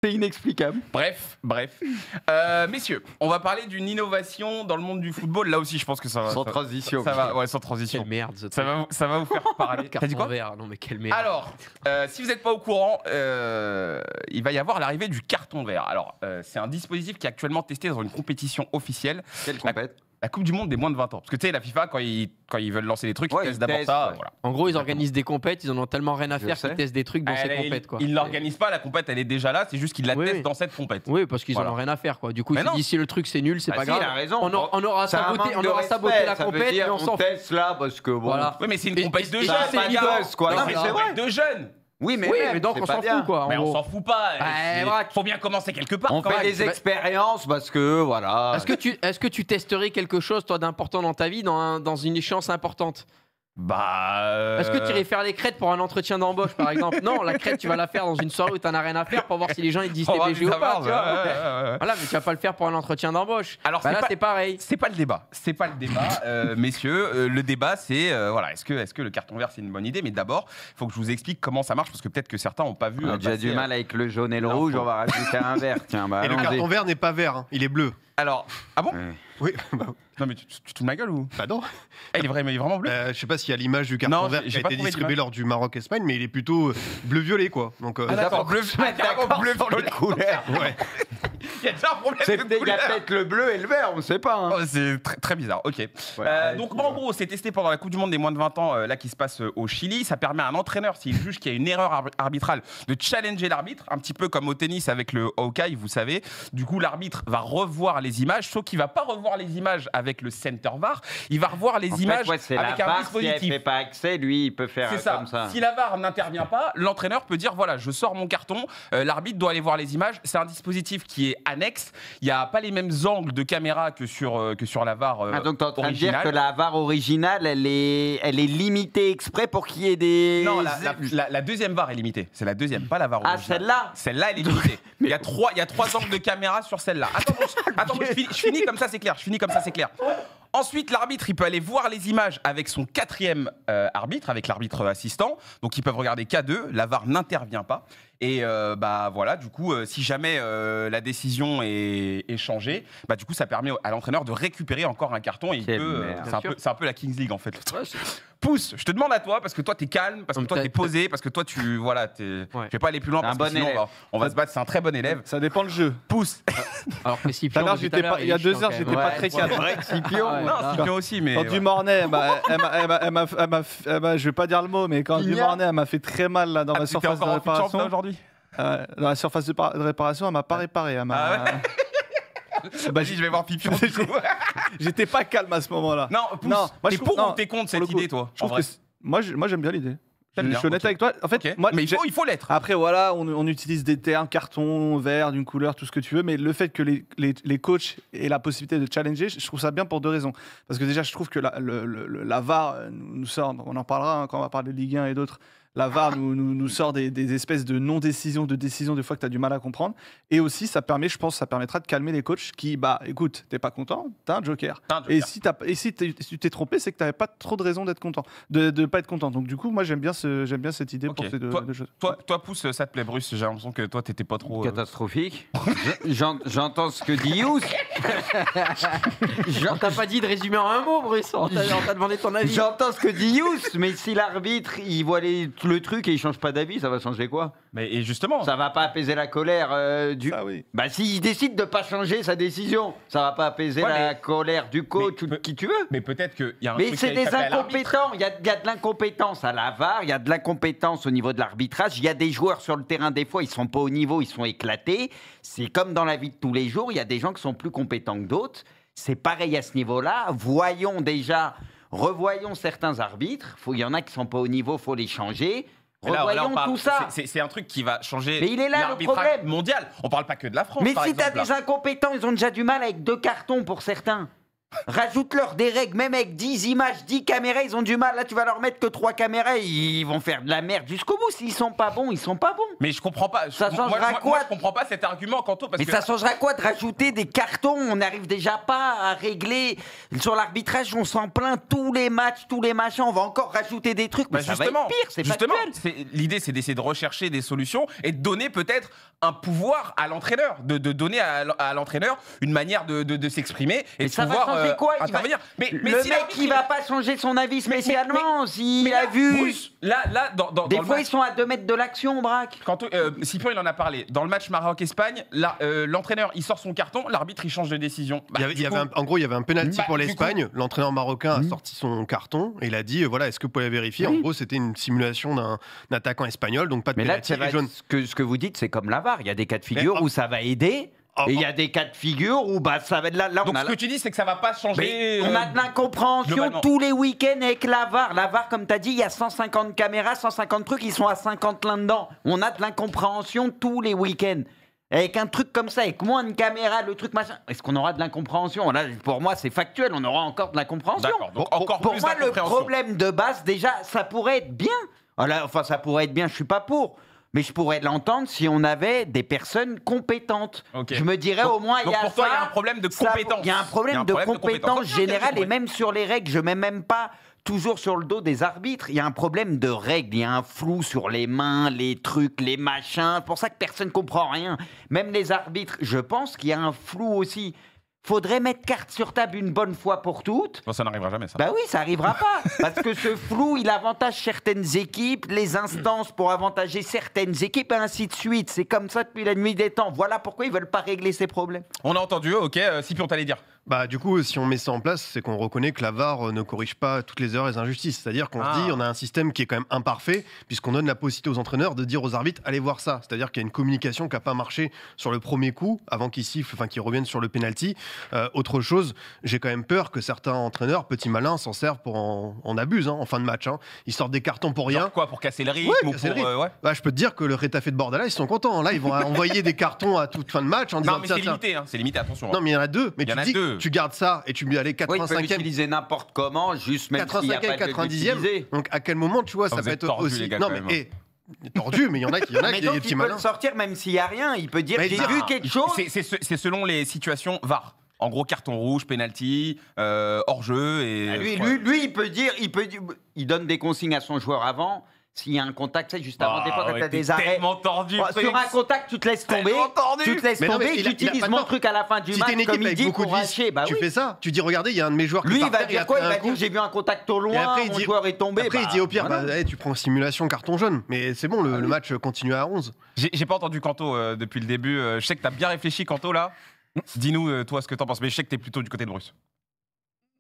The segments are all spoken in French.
C'est inexplicable. Bref. Messieurs, on va parler d'une innovation dans le monde du football. Là aussi, je pense que ça va. Sans transition. Sans transition. Quelle merde. Ça va vous faire parler. T'as dit quoi? Non, mais quelle merde. Alors, si vous n'êtes pas au courant, il va y avoir l'arrivée du carton vert. Alors, c'est un dispositif qui est actuellement testé dans une compétition officielle. Quelle compète? La Coupe du Monde des moins de 20 ans. Parce que tu sais, la FIFA, quand ils veulent lancer des trucs, ils testent d'abord ça. Ouais. Voilà. En gros, ils organisent des compètes, ils en ont tellement rien à faire qu'ils testent des trucs dans ces compètes. Quoi. Ils ne l'organisent pas, la compète, elle est déjà là, c'est juste qu'ils la testent dans cette compète. Oui, parce qu'ils en ont rien à faire. Quoi. Du coup, ils se disent si le truc c'est nul, c'est pas grave. Il a raison. On aura saboté la compète, mais on s'en fout. On teste là parce que bon. Voilà. Oui, mais c'est une compète de jeunes, c'est une gosse, quoi. Non, mais c'est vrai. De jeunes. Oui, mais donc on s'en fout quoi. Mais on s'en fout pas. Faut bien commencer quelque part. On fait des expériences parce que voilà. Est-ce que tu testerais quelque chose toi d'important dans ta vie dans une échéance importante? Est-ce que tu irais faire les crêtes pour un entretien d'embauche par exemple? Non, la crête tu vas la faire dans une soirée où t'en as rien à faire pour voir si les gens ils disent t'es BG ou pas. Voilà, mais tu vas pas le faire pour un entretien d'embauche. Alors là c'est pareil. C'est pas le débat. Messieurs. Le débat c'est voilà, est-ce que le carton vert c'est une bonne idée? Mais d'abord, il faut que je vous explique comment ça marche parce que peut-être que certains n'ont pas vu. On a déjà du mal avec le jaune et le rouge, on va rajouter un vert. Tiens, et le carton vert n'est pas vert, il est bleu. Alors, ah bon? Oui. Non mais tu te fous de ma gueule ou? Bah non. Il est vraiment bleu. Je sais pas s'il y a l'image du carton vert qui a été distribué lors du Maroc-Espagne, mais il est plutôt bleu-violet quoi. Donc, d'accord, bleu dans les couleurs. Ouais. Il y a déjà un problème de couleur. Il y a peut-être le bleu et le vert, on sait pas. Hein. C'est très bizarre, ok. Donc en gros, c'est testé pendant la Coupe du Monde des moins de 20 ans, là qui se passe au Chili. Ça permet à un entraîneur, s'il juge qu'il y a une erreur arbitrale, de challenger l'arbitre, un petit peu comme au tennis avec le Hawkeye, vous savez. Du coup, l'arbitre va revoir les images, sauf qu'il va pas revoir les images avec le center VAR, il va revoir les images avec un dispositif. Si elle fait pas accès, lui, il peut faire comme ça. Si la VAR n'intervient pas, l'entraîneur peut dire voilà, je sors mon carton, l'arbitre doit aller voir les images. C'est un dispositif qui est annexe. Il n'y a pas les mêmes angles de caméra que sur la VAR originale. Donc tu es en train de dire que la VAR originale, elle est limitée exprès pour qu'il y ait des... Non, la deuxième VAR est limitée. C'est la deuxième, pas la VAR originale. Ah, celle-là? Celle-là, elle est limitée. Il y a trois angles de caméra sur celle-là. Attends, je finis comme ça, c'est clair. Ensuite, l'arbitre, il peut aller voir les images avec son quatrième arbitre, avec l'arbitre assistant. Donc, ils peuvent regarder K2. La VAR n'intervient pas. Et voilà, du coup, si jamais la décision est changée, du coup, ça permet à l'entraîneur de récupérer encore un carton. Et c'est un peu la Kings League, en fait. Pousse, je te demande à toi, parce que toi, t'es calme, parce que toi, t'es posé, parce que toi, je vais pas aller plus loin, parce que sinon, on va se battre. C'est un très bon élève. Ça dépend le jeu. Pousse. Alors que Scipion, il y a 2 heures, j'étais pas très calme. Non, Scipion aussi, mais... Quand du Mornay, je vais pas dire le mot, mais quand du Mornay, elle m'a fait très mal là, dans ma surface de réparation. Aujourd'hui dans la surface de réparation, elle m'a pas réparé. Je vais voir Pipion. J'étais pas calme à ce moment-là. Non, t'es pour ou t'es contre cette idée, toi? Moi, j'aime bien l'idée. Je suis honnête avec toi. En fait, moi, mais il faut l'être. Après, voilà, on utilise des termes, carton, vert, d'une couleur, tout ce que tu veux, mais le fait que les coachs aient la possibilité de challenger, je trouve ça bien pour 2 raisons. Parce que déjà, je trouve que la VAR nous sort, on en parlera quand on va parler de Ligue 1 et d'autres. La VAR nous sort des espèces de non-décisions, de décisions des fois que tu as du mal à comprendre. Et aussi, ça permettra de calmer les coachs qui, écoute, t'es pas content, t'as un joker. Et si tu t'es trompé, c'est que t'avais pas trop de raisons d'être content, de pas être content. Donc du coup, moi j'aime bien cette idée pour ces deux choses. Toi, Pousse, ça te plaît, Bruce? J'ai l'impression que toi, t'étais pas trop... Catastrophique. J'entends ce que dit Yous. On t'a pas dit de résumer en un mot, Bruce. On t'a demandé ton avis. J'entends ce que dit Yous, mais si l'arbitre, il voit le truc et il change pas d'avis, ça va changer quoi? Et justement, ça va pas apaiser la colère du. Ah oui. S'il décide de pas changer sa décision, ça va pas apaiser la colère du coach ou de qui tu veux. Mais peut-être qu'il y a un. Mais c'est des incompétents. Il y a de l'incompétence à la VAR, il y a de l'incompétence au niveau de l'arbitrage. Il y a des joueurs sur le terrain des fois, ils sont pas au niveau, ils sont éclatés. C'est comme dans la vie de tous les jours. Il y a des gens qui sont plus compétents que d'autres. C'est pareil à ce niveau-là. Revoyons certains arbitres. Il y en a qui sont pas au niveau, faut les changer. Revoyons tout ça. C'est un truc qui va changer l'arbitrage mondial. On parle pas que de la France. Mais si tu as des incompétents, ils ont déjà du mal avec 2 cartons pour certains. Rajoute-leur des règles, même avec 10 images, 10 caméras, ils ont du mal. Là, tu vas leur mettre que 3 caméras, ils vont faire de la merde jusqu'au bout. S'ils sont pas bons, ils sont pas bons. Mais je comprends pas. Ça changera quoi moi, je comprends pas cet argument, Kanto. Parce Mais que ça changera quoi de rajouter des cartons? On n'arrive déjà pas à régler. Sur l'arbitrage, on s'en plaint tous les matchs, tous les machins. On va encore rajouter des trucs. Mais ça va être pire, c'est justement, factuel. l'idée, c'est d'essayer de rechercher des solutions et de donner peut-être un pouvoir à l'entraîneur, de donner à l'entraîneur une manière de s'exprimer et de ça pouvoir va changer quoi? intervenir. Mais le si mec, il va pas changer son avis spécialement. S'il a vu. Bruce, là, dans Des le fois, match, ils sont à 2 mètres de l'action, Braque. quand Cyprien il en a parlé, dans le match Maroc-Espagne, l'entraîneur il sort son carton, l'arbitre il change de décision. En gros, il y avait un penalty pour du l'Espagne. L'entraîneur marocain a sorti son carton et il a dit voilà, est-ce que vous pouvez vérifier? En gros, c'était une simulation d'un attaquant espagnol, donc pas de Mais là, penalty jaune. ce que vous dites, c'est comme la VAR. Il y a des cas de figure où ça va aider. Et il y a des cas de figure où ça va être là. Donc ce que tu dis, c'est que ça va pas changer. On a de l'incompréhension globalement. tous les week-ends avec la VAR. La VAR, comme tu as dit, il y a 150 caméras, 150 trucs, ils sont à 50 là-dedans. On a de l'incompréhension tous les week-ends. Avec un truc comme ça, avec moins de caméras, le truc machin, est-ce qu'on aura de l'incompréhension? Là, pour moi, c'est factuel, on aura encore de l'incompréhension. D'accord, donc encore Pour plus moi, le d'incompréhension. problème de base, déjà, ça pourrait être bien. Enfin, ça pourrait être bien, je suis pas pour. Mais je pourrais l'entendre si on avait des personnes compétentes. Ok. Je me dirais au moins, il y a pour toi, ça, il y a un problème de ça, compétence. Il y a un problème de compétence générale et même sur les règles. Je mets même pas toujours sur le dos des arbitres. Il y a un problème de règles. Il y a un flou sur les mains, les trucs, les machins. C'est pour ça que personne ne comprend rien. Même les arbitres, je pense qu'il y a un flou aussi. Faudrait mettre carte sur table une bonne fois pour toutes. Bon, ça n'arrivera jamais, ça. Bah oui, ça arrivera pas. Parce que ce flou, il avantage certaines équipes, les instances pour avantager certaines équipes, et ainsi de suite. C'est comme ça depuis la nuit des temps. Voilà pourquoi ils veulent pas régler ces problèmes. On a entendu, ok. Cyprien, t'allais dire. Bah, du coup, si on met ça en place, c'est qu'on reconnaît que la VAR ne corrige pas toutes les erreurs et les injustices. C'est-à-dire qu'on se dit, on a un système qui est quand même imparfait, puisqu'on donne la possibilité aux entraîneurs de dire aux arbitres, allez voir ça. C'est-à-dire qu'il y a une communication qui n'a pas marché sur le premier coup, avant qu'ils sifflent, enfin qu'ils reviennent sur le penalty. Autre chose, j'ai quand même peur que certains entraîneurs, petits malins, s'en servent pour en abusent en fin de match. Ils sortent des cartons pour rien. Genre quoi, pour casser le rythme Ouais, ou casser le rythme. ouais. Bah, je peux te dire que le Retafe de Bordala, ils sont contents. Là, ils vont envoyer des cartons à toute fin de match en disant Non, mais c'est limité, hein. C'est limité, attention. Non, mais il y en a deux. Mais Il y en a tu dis, deux. tu gardes ça et tu lui allais Oui, ils peuvent 85e. l'utiliser n'importe comment, juste même s'il n'y a 85e, pas de 90e. Donc à quel moment, tu vois, ça vous peut êtes être tordus, aussi. les gars, Non, quand mais même. tordu, mais il y en a qui Mais des donc, petits il peut malins. le sortir même s'il n'y a rien. Il peut dire, Mais j'ai dire- vu quelque chose. C'est selon les situations VAR. En gros, carton rouge, penalty, hors-jeu et. Lui, il peut dire, il donne des consignes à son joueur avant. S'il y a un contact, c'est juste avant des fois quand ouais, t'as t'es des arrêts. tellement tordu. Sur un contact, tu te laisses tomber. Tellement tordu. Tu te laisses Mais non, tomber. mais il a pas J'utilise de mon tort. truc à la fin du Si match, t'es une équipe comme il avec dit, beaucoup de pour vis, hacher. Bah tu oui. fais ça. Tu dis, regardez, il y a un de mes joueurs qui Lui, il va part dire quoi? Il va dire, j'ai vu un contact au Et loin, après, il mon dit- joueur est tombé. Après, il Bah, dit au pire, voilà. tu prends simulation carton jaune. Mais c'est bon, le match continue à 11. J'ai pas entendu Kanto depuis le début. Je sais que t'as bien réfléchi, Kanto, là. Dis-nous, toi, ce que t'en penses. Mais je sais que t'es plutôt du côté de Bruce.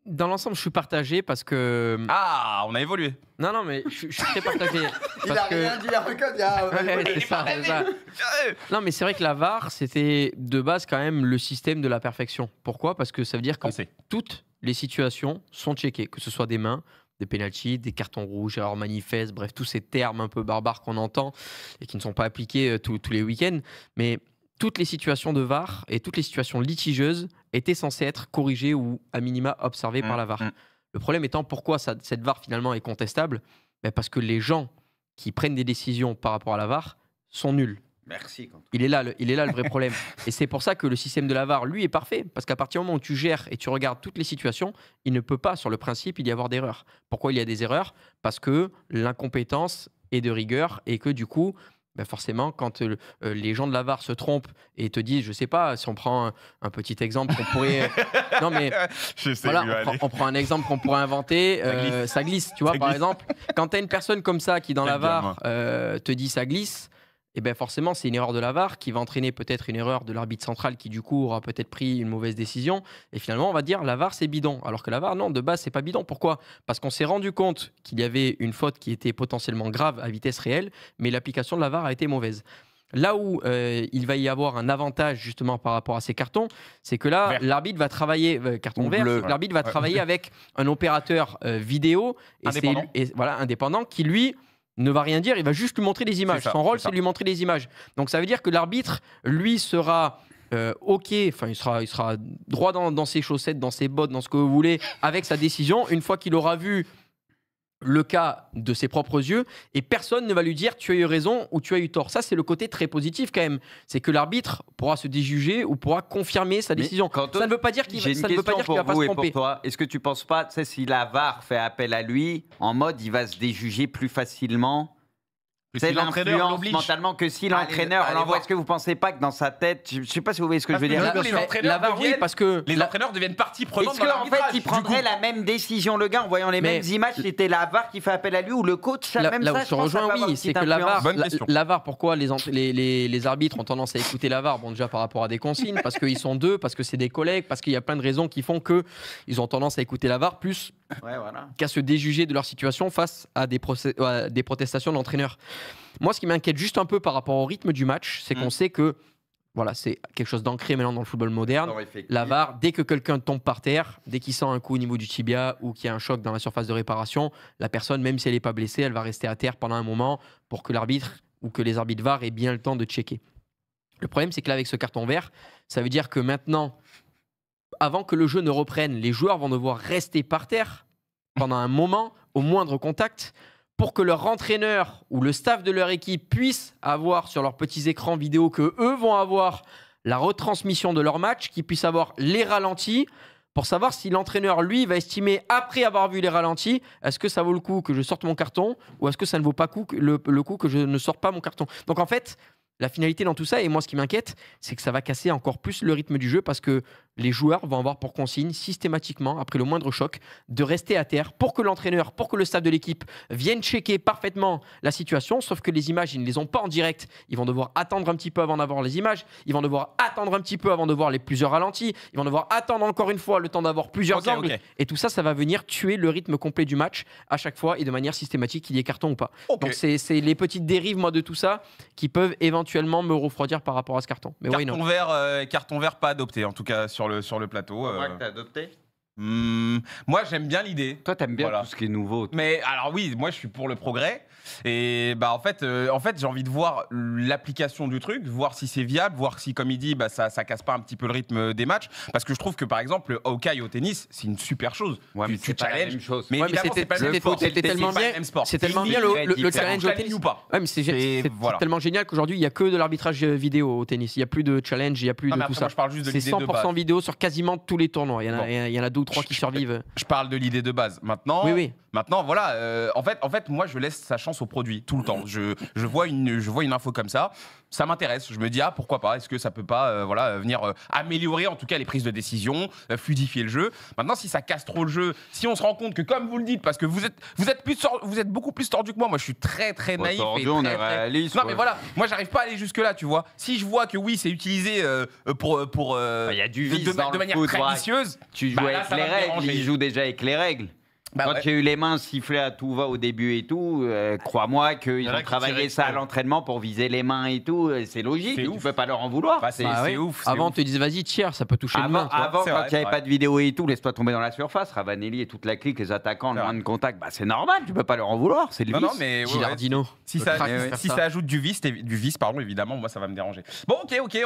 Dans l'ensemble, je suis partagé parce que. Ah, on a évolué. Non, mais je suis très partagé. Parce que... dit, il Ouais, c'est ça, c'est ça. Non, mais c'est vrai que la VAR, c'était de base quand même le système de la perfection. Pourquoi? Parce que ça veut dire que Pensez. toutes les situations sont checkées, que ce soit des mains, des pénaltys, des cartons rouges, erreurs manifestes, bref, tous ces termes un peu barbares qu'on entend et qui ne sont pas appliqués tous les week-ends. Mais toutes les situations de VAR et toutes les situations litigieuses étaient censées être corrigées ou à minima observées par la VAR. Le problème étant pourquoi cette VAR finalement est contestable? Parce que les gens qui prennent des décisions par rapport à la VAR sont nuls. Merci. Quentin. Il est là le vrai problème. Et c'est pour ça que le système de la VAR, lui, est parfait. Parce qu'à partir du moment où tu gères et tu regardes toutes les situations, il ne peut pas, sur le principe, y avoir d'erreurs. Pourquoi il y a des erreurs? Parce que l'incompétence est de rigueur et que du coup, forcément, quand les gens de la VAR se trompent et te disent, je sais pas, si on prend un petit exemple qu'on pourrait... non mais Je sais voilà, on prend un exemple qu'on pourrait inventer, ça glisse, tu vois, Ça par glisse. exemple, quand tu as une personne comme ça qui dans la J'aime bien, VAR moi. te dit ça glisse, et bien forcément c'est une erreur de la VAR qui va entraîner peut-être une erreur de l'arbitre central qui du coup aura peut-être pris une mauvaise décision, et finalement on va dire la VAR c'est bidon, alors que la VAR non, de base c'est pas bidon. Pourquoi? Parce qu'on s'est rendu compte qu'il y avait une faute qui était potentiellement grave à vitesse réelle, mais l'application de la VAR a été mauvaise. Là où il va y avoir un avantage justement par rapport à ces cartons, c'est que là, Vert. l'arbitre va travailler, carton Ou vert, bleu. c'est que l'arbitre va travailler avec un opérateur vidéo et Indépendant. voilà, indépendant qui lui ne va rien dire, il va juste lui montrer des images. C'est ça, Son rôle, c'est ça. c'est de lui montrer des images. Donc ça veut dire que l'arbitre, lui, sera ok, enfin il sera droit dans ses chaussettes, dans ses bottes, dans ce que vous voulez, avec sa décision, une fois qu'il aura vu le cas de ses propres yeux, et personne ne va lui dire tu as eu raison ou tu as eu tort. Ça, c'est le côté très positif quand même. C'est que l'arbitre pourra se déjuger ou pourra confirmer sa décision. Ça ne veut pas dire qu'il va pas se tromper. Est-ce que tu penses pas, tu sais, si la VAR fait appel à lui, en mode il va se déjuger plus facilement? C'est l'influence mentalement que si l'entraîneur l'envoie. Est-ce que vous pensez pas que dans sa tête, je sais pas si vous voyez ce que je veux dire. Parce que les entraîneurs deviennent partie prenante. Est-ce qu'en fait il prendrait la même décision, le gars, en voyant les mêmes images, c'était la VAR qui fait appel à lui ou le coach même là ça, où je te rejoins, oui, c'est que la VAR, pourquoi les arbitres ont tendance à écouter la VAR? Bon, déjà par rapport à des consignes, parce qu'ils sont deux, parce que c'est des collègues, parce qu'il y a plein de raisons qui font qu'ils ont tendance à écouter la VAR plus qu'à se déjuger de leur situation face à des protestations de l'entraîneur. Moi, ce qui m'inquiète juste un peu par rapport au rythme du match, c'est qu'on sait que c'est quelque chose d'ancré maintenant dans le football moderne. La VAR, dès que quelqu'un tombe par terre, dès qu'il sent un coup au niveau du tibia ou qu'il y a un choc dans la surface de réparation, la personne, même si elle n'est pas blessée, elle va rester à terre pendant un moment pour que l'arbitre ou que les arbitres VAR aient bien le temps de checker. Le problème, c'est que là, avec ce carton vert, ça veut dire que maintenant, avant que le jeu ne reprenne, les joueurs vont devoir rester par terre pendant un moment, au moindre contact, pour que leur entraîneur ou le staff de leur équipe puisse avoir sur leurs petits écrans vidéo que eux vont avoir la retransmission de leur match, qu'ils puissent avoir les ralentis, pour savoir si l'entraîneur, lui, va estimer, après avoir vu les ralentis, est-ce que ça vaut le coup que je sorte mon carton ou est-ce que ça ne vaut pas le coup que je ne sorte pas mon carton. Donc en fait, la finalité dans tout ça, et moi ce qui m'inquiète, c'est que ça va casser encore plus le rythme du jeu parce que les joueurs vont avoir pour consigne systématiquement, après le moindre choc, de rester à terre pour que l'entraîneur, pour que le staff de l'équipe vienne checker parfaitement la situation, sauf que les images, ils ne les ont pas en direct. Ils vont devoir attendre un petit peu avant d'avoir les images, ils vont devoir attendre un petit peu avant de voir les plusieurs ralentis, ils vont devoir attendre encore une fois le temps d'avoir plusieurs angles. Et tout ça, ça va venir tuer le rythme complet du match à chaque fois et de manière systématique, qu'il y ait carton ou pas. Donc c'est les petites dérives, moi, de tout ça qui peuvent éventuellement me refroidir par rapport à ce carton. Mais carton vert pas adopté, en tout cas sur le plateau. T'as adopté? Moi, j'aime bien l'idée. Toi, t'aimes bien tout ce qui est nouveau. Mais alors oui, moi, je suis pour le progrès. Et en fait, j'ai envie de voir l'application du truc, voir si c'est viable, voir si, comme il dit, ça casse pas un petit peu le rythme des matchs. Parce que je trouve que, par exemple, le Hawkeye au tennis, c'est une super chose. Tu challenges. Mais c'était tellement bien. C'est tellement bien le challenge au tennis. C'est tellement génial qu'aujourd'hui, il n'y a que de l'arbitrage vidéo au tennis. Il n'y a plus de challenge, il n'y a plus de tout ça. C'est 100% vidéo sur quasiment tous les tournois. Il y en a 2 ou 3 qui survivent. Je parle de l'idée de base. Maintenant, voilà. En fait, moi, je laisse sa chance au produit tout le temps. Je vois une info comme ça, ça m'intéresse. Je me dis pourquoi pas. Est-ce que ça peut pas venir améliorer en tout cas les prises de décision, fluidifier le jeu. Maintenant, si ça casse trop le jeu, si on se rend compte que, comme vous le dites, parce que vous êtes beaucoup plus tordu que moi. Moi, je suis très naïf. Tordu, on est réaliste. Non, mais voilà. Moi, j'arrive pas à aller jusque là. Tu vois. Si je vois que oui, c'est utilisé pour il y a du vice de manière très vicieuse. Tu joues avec les règles. Il joue déjà avec les règles. Quand il y a eu les mains sifflées à tout va au début et tout, crois-moi qu'ils ont travaillé ça à l'entraînement pour viser les mains et tout. C'est logique, tu peux pas leur en vouloir. C'est ouf. Avant, on te disait vas-y, tire, ça peut toucher une main. Avant, quand il n'y avait pas de vidéo et tout, laisse-toi tomber dans la surface. Ravanelli et toute la clique, les attaquants, le moins de contact, c'est normal, tu peux pas leur en vouloir. C'est le vice. Non, mais Gilardino. Si ça ajoute du vice, évidemment, moi ça va me déranger. Bon, ok.